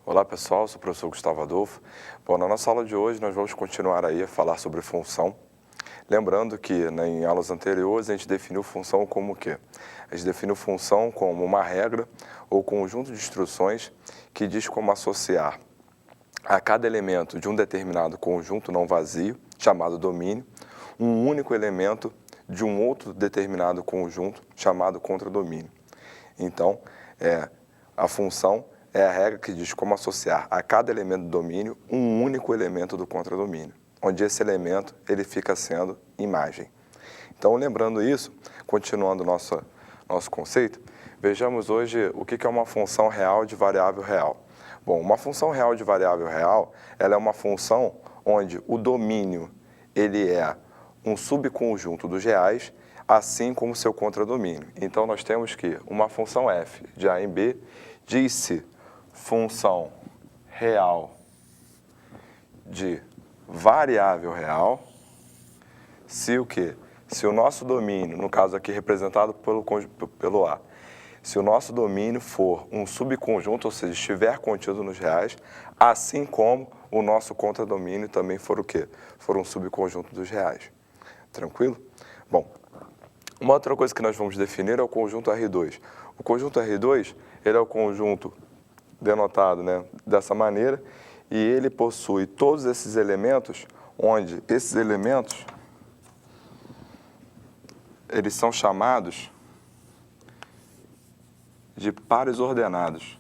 Olá pessoal, sou o professor Gustavo Adolfo. Bom, na nossa aula de hoje nós vamos continuar aí a falar sobre função. Lembrando que em aulas anteriores a gente definiu função como o quê? A gente definiu função como uma regra ou conjunto de instruções que diz como associar a cada elemento de um determinado conjunto não vazio, chamado domínio, um único elemento de um outro determinado conjunto, chamado contradomínio. Então, a função é a regra que diz como associar a cada elemento do domínio um único elemento do contradomínio, onde esse elemento ele fica sendo imagem. Então, lembrando isso, continuando nosso conceito, vejamos hoje o que é uma função real de variável real. Bom, uma função real de variável real, ela é uma função onde o domínio ele é um subconjunto dos reais, assim como seu contradomínio. Então, nós temos que uma função f de a em b diz-se função real de variável real, se o quê? Se o nosso domínio, no caso aqui representado pelo A, se o nosso domínio for um subconjunto, ou seja, estiver contido nos reais, assim como o nosso contradomínio também for o quê? For um subconjunto dos reais. Tranquilo? Bom, uma outra coisa que nós vamos definir é o conjunto R2. O conjunto R2, ele é o conjunto denotado, dessa maneira, e ele possui todos esses elementos, onde esses elementos eles são chamados de pares ordenados.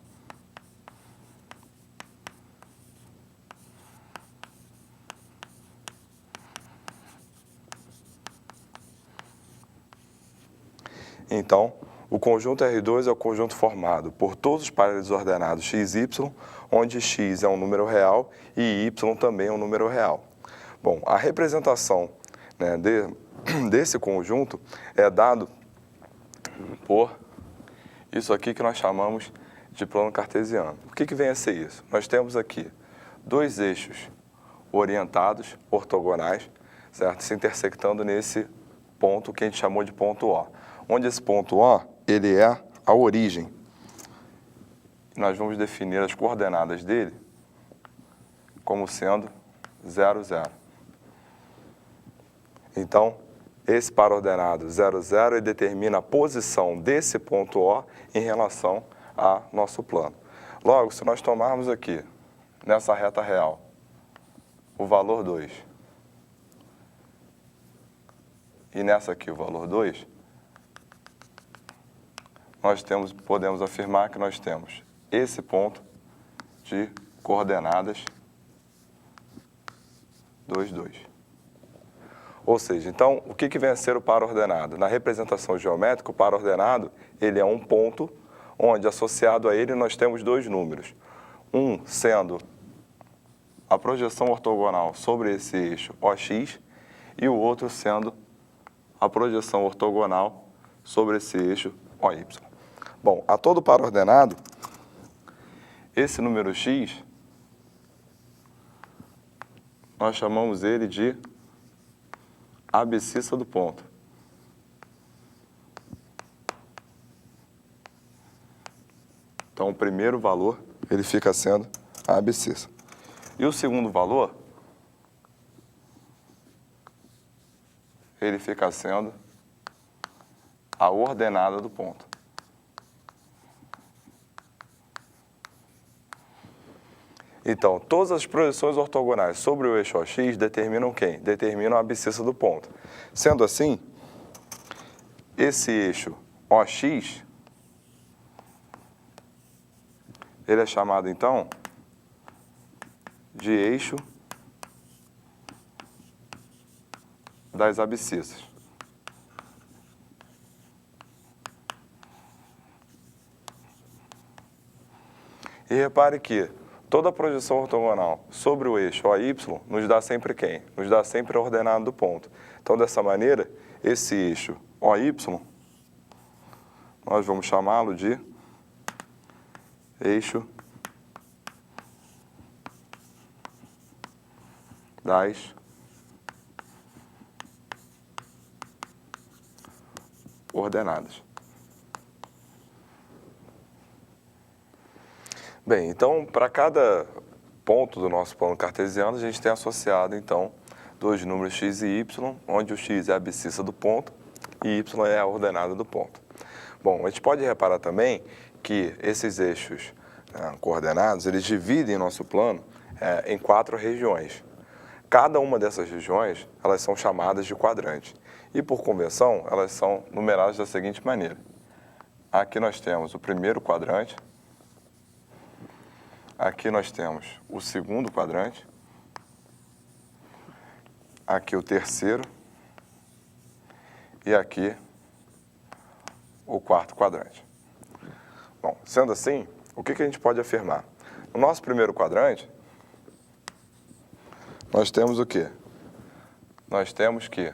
Então, o conjunto R2 é o conjunto formado por todos os pares ordenados x e y, onde x é um número real e y também é um número real. Bom, a representação desse conjunto é dado por isso aqui que nós chamamos de plano cartesiano. O que vem a ser isso? Nós temos aqui dois eixos orientados, ortogonais, certo? Se intersectando nesse ponto que a gente chamou de ponto O. Onde esse ponto O, ele é a origem. Nós vamos definir as coordenadas dele como sendo 0, 0. Então, esse par ordenado 0, 0 ele determina a posição desse ponto O em relação a nosso plano. Logo, se nós tomarmos aqui, nessa reta real, o valor 2, e nessa aqui o valor 2, podemos afirmar que nós temos esse ponto de coordenadas 2, 2. Ou seja, então, o que vem a ser o par ordenado? Na representação geométrica, o par ordenado ele é um ponto onde, associado a ele, nós temos dois números. Um sendo a projeção ortogonal sobre esse eixo OX e o outro sendo a projeção ortogonal sobre esse eixo OY. Bom, a todo par ordenado, esse número x, nós chamamos ele de abscissa do ponto. Então, o primeiro valor, ele fica sendo a abscissa. E o segundo valor, ele fica sendo a ordenada do ponto. Então, todas as projeções ortogonais sobre o eixo OX determinam quem? Determinam a abscissa do ponto. Sendo assim, esse eixo OX, ele é chamado, então, de eixo das abscissas. E repare que toda projeção ortogonal sobre o eixo OY nos dá sempre quem? Nos dá sempre a ordenada do ponto. Então, dessa maneira, esse eixo OY, nós vamos chamá-lo de eixo das ordenadas. Bem, então, para cada ponto do nosso plano cartesiano, a gente tem associado, então, dois números x e y, onde o x é a abscissa do ponto e y é a ordenada do ponto. Bom, a gente pode reparar também que esses eixos coordenados, eles dividem nosso plano em 4 regiões. Cada uma dessas regiões, elas são chamadas de quadrante. E, por convenção, elas são numeradas da seguinte maneira. Aqui nós temos o primeiro quadrante. Aqui nós temos o segundo quadrante. Aqui o terceiro. E aqui o quarto quadrante. Bom, sendo assim, o que a gente pode afirmar? No nosso primeiro quadrante, nós temos o quê? Nós temos que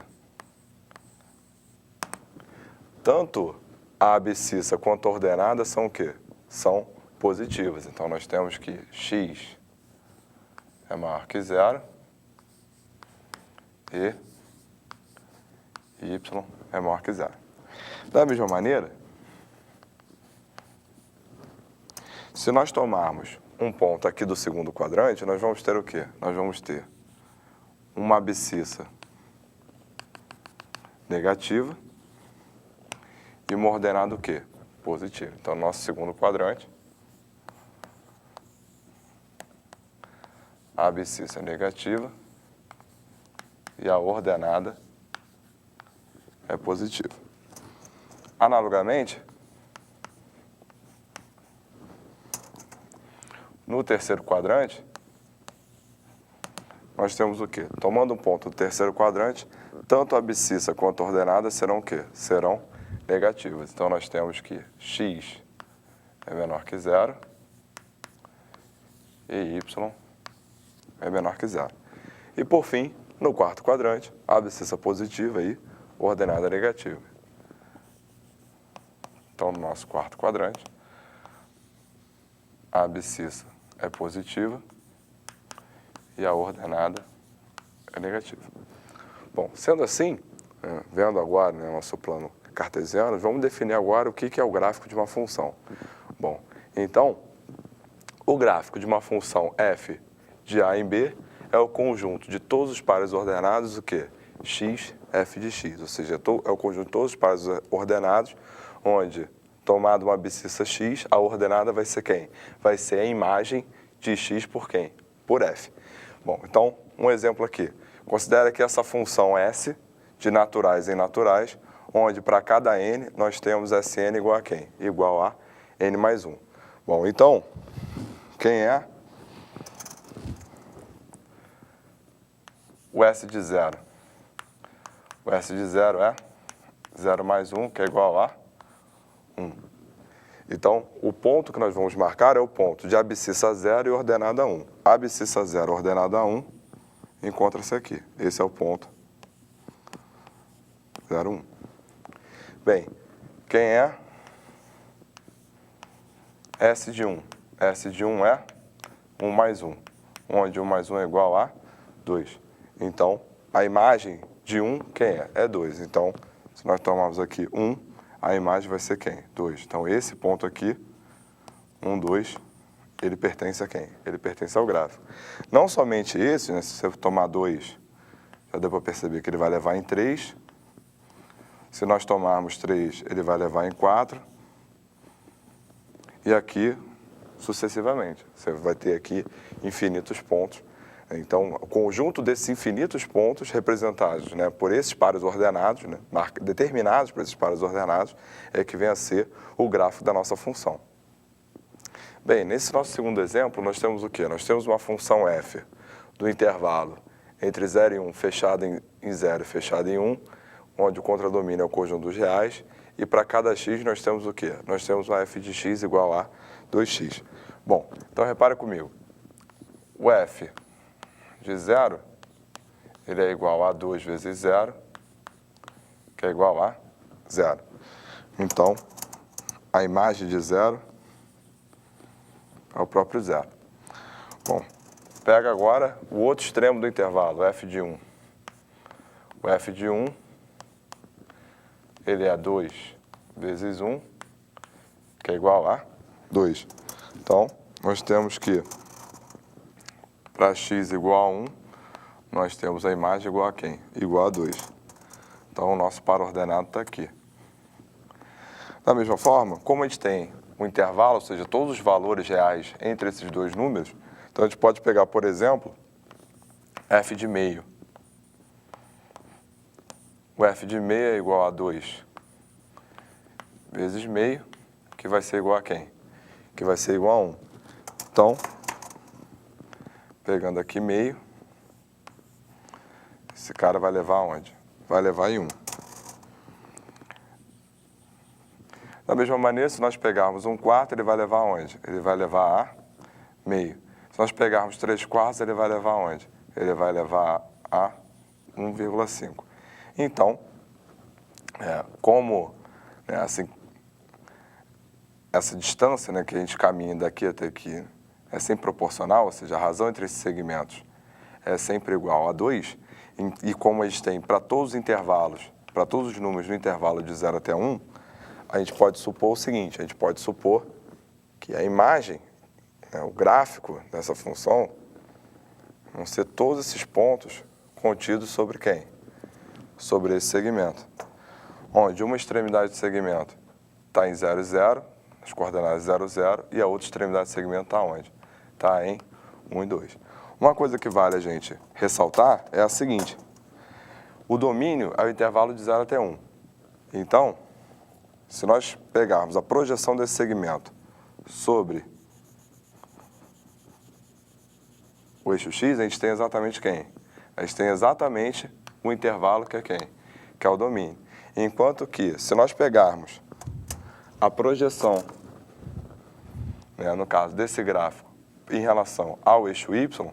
tanto a abscissa quanto a ordenada são o quê? São positivas. Então, nós temos que x é maior que zero e y é maior que zero. Da mesma maneira, se nós tomarmos um ponto aqui do segundo quadrante, nós vamos ter o quê? Nós vamos ter uma abscissa negativa e uma ordenada o quê? Positiva. Então, nosso segundo quadrante, a abscissa é negativa e a ordenada é positiva. Analogamente, no terceiro quadrante, nós temos o quê? Tomando um ponto do terceiro quadrante, tanto a abscissa quanto a ordenada serão o quê? Serão negativas. Então, nós temos que x é menor que zero e y é menor que zero. E, por fim, no quarto quadrante, a abscissa positiva e ordenada negativa. Então, no nosso quarto quadrante, a abscissa é positiva e a ordenada é negativa. Bom, sendo assim, vendo agora nosso plano cartesiano, vamos definir agora o que é o gráfico de uma função. Bom, então, o gráfico de uma função f de a em b é o conjunto de todos os pares ordenados, o quê? X, f de x, ou seja, é o conjunto de todos os pares ordenados, onde, tomada uma abscissa x, a ordenada vai ser quem? Vai ser a imagem de x por quem? Por f. Bom, então, um exemplo aqui. Considera que essa função S, de naturais em naturais, onde para cada n nós temos Sn igual a quem? Igual a n mais 1. Bom, então, quem é? O S de zero. O S de zero é 0 mais 1, que é igual a 1. Então, o ponto que nós vamos marcar é o ponto de abscissa 0 e ordenada 1. Abscissa 0, ordenada 1, encontra-se aqui. Esse é o ponto 0, 1. Bem, quem é? S de 1. S de 1 é 1 mais 1, onde 1 mais 1 é igual a 2. Então, a imagem de 1, quem é? É 2. Então, se nós tomarmos aqui 1, a imagem vai ser quem? 2. Então, esse ponto aqui, 1, 2, ele pertence a quem? Ele pertence ao gráfico. Não somente esse, né? Se você tomar 2, já deu para perceber que ele vai levar em 3. Se nós tomarmos 3, ele vai levar em 4. E aqui, sucessivamente. Você vai ter aqui infinitos pontos. Então, o conjunto desses infinitos pontos representados, né, por esses pares ordenados, né, determinados por esses pares ordenados, é que vem a ser o gráfico da nossa função. Bem, nesse nosso segundo exemplo, nós temos o quê? Nós temos uma função f do intervalo entre 0 e 1, fechada em 0 e fechada em 1, onde o contradomínio é o conjunto dos reais, e para cada x nós temos o quê? Nós temos uma f de x igual a 2x. Bom, então repare comigo. O f de 0, ele é igual a 2 vezes 0, que é igual a 0. Então, a imagem de 0 é o próprio 0. Bom, pega agora o outro extremo do intervalo, f de 1. O f de 1, ele é 2 vezes 1, que é igual a 2. Então, nós temos que, para x igual a 1, nós temos a imagem igual a quem? Igual a 2. Então, o nosso par ordenado está aqui. Da mesma forma, como a gente tem um intervalo, ou seja, todos os valores reais entre esses dois números, então a gente pode pegar, por exemplo, f de meio. O f de meio é igual a 2 vezes meio, que vai ser igual a quem? Que vai ser igual a 1. Então, pegando aqui meio, esse cara vai levar aonde? Vai levar em 1. Da mesma maneira, se nós pegarmos 1/4, ele vai levar aonde? Ele vai levar a meio. Se nós pegarmos 3/4, ele vai levar aonde? Ele vai levar a 1,5. Então, como assim, essa distância, né, que a gente caminha daqui até aqui é sempre proporcional, ou seja, a razão entre esses segmentos é sempre igual a 2, e como a gente tem para todos os intervalos, para todos os números no intervalo de 0 até 1, a gente pode supor o seguinte, a gente pode supor que a imagem, né, o gráfico dessa função, vão ser todos esses pontos contidos sobre quem? Sobre esse segmento. Onde uma extremidade do segmento está em 0, 0, as coordenadas 0, 0, e a outra extremidade do segmento está onde? Está em 1 e 2. Uma coisa que vale a gente ressaltar é a seguinte, o domínio é o intervalo de 0 até 1. Então, se nós pegarmos a projeção desse segmento sobre o eixo x, a gente tem exatamente quem? A gente tem exatamente o intervalo que é quem? Que é o domínio. Enquanto que, se nós pegarmos a projeção, né, no caso desse gráfico, em relação ao eixo y,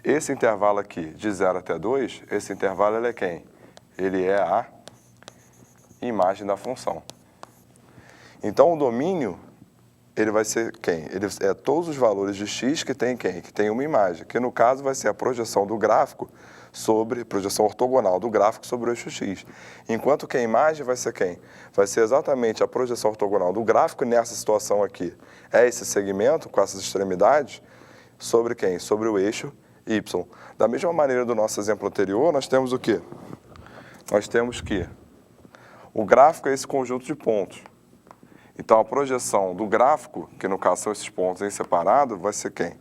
esse intervalo aqui, de 0 até 2, esse intervalo ele é quem? Ele é a imagem da função. Então, o domínio, ele vai ser quem? Ele é todos os valores de x que tem quem? Que tem uma imagem, que no caso vai ser a projeção do gráfico sobre, projeção ortogonal do gráfico sobre o eixo x. Enquanto que a imagem vai ser quem? Vai ser exatamente a projeção ortogonal do gráfico nessa situação aqui. É esse segmento com essas extremidades sobre quem? Sobre o eixo y. Da mesma maneira do nosso exemplo anterior, nós temos o quê? Nós temos que o gráfico é esse conjunto de pontos. Então, a projeção do gráfico, que no caso são esses pontos em separado, vai ser quem?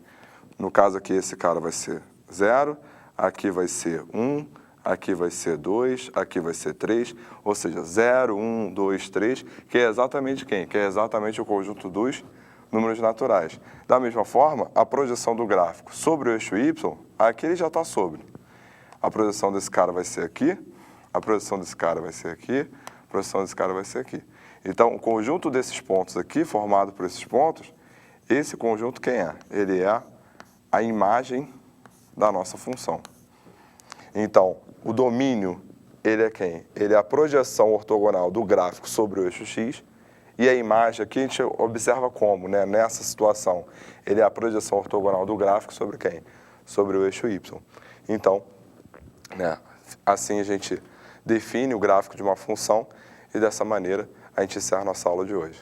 No caso aqui, esse cara vai ser 0, aqui vai ser 1, aqui vai ser 2, aqui vai ser 3, ou seja, 0, 1, 2, 3, que é exatamente quem? Que é exatamente o conjunto dos números naturais. Da mesma forma, a projeção do gráfico sobre o eixo y, aqui ele já está sobre. A projeção desse cara vai ser aqui, a projeção desse cara vai ser aqui, a projeção desse cara vai ser aqui. Então, o conjunto desses pontos aqui, formado por esses pontos, esse conjunto quem é? Ele é a imagem da nossa função. Então, o domínio, ele é quem? Ele é a projeção ortogonal do gráfico sobre o eixo x, e a imagem aqui a gente observa como, né? Nessa situação, ele é a projeção ortogonal do gráfico sobre quem? Sobre o eixo y. Então, né, assim a gente define o gráfico de uma função, e dessa maneira a gente encerra nossa aula de hoje.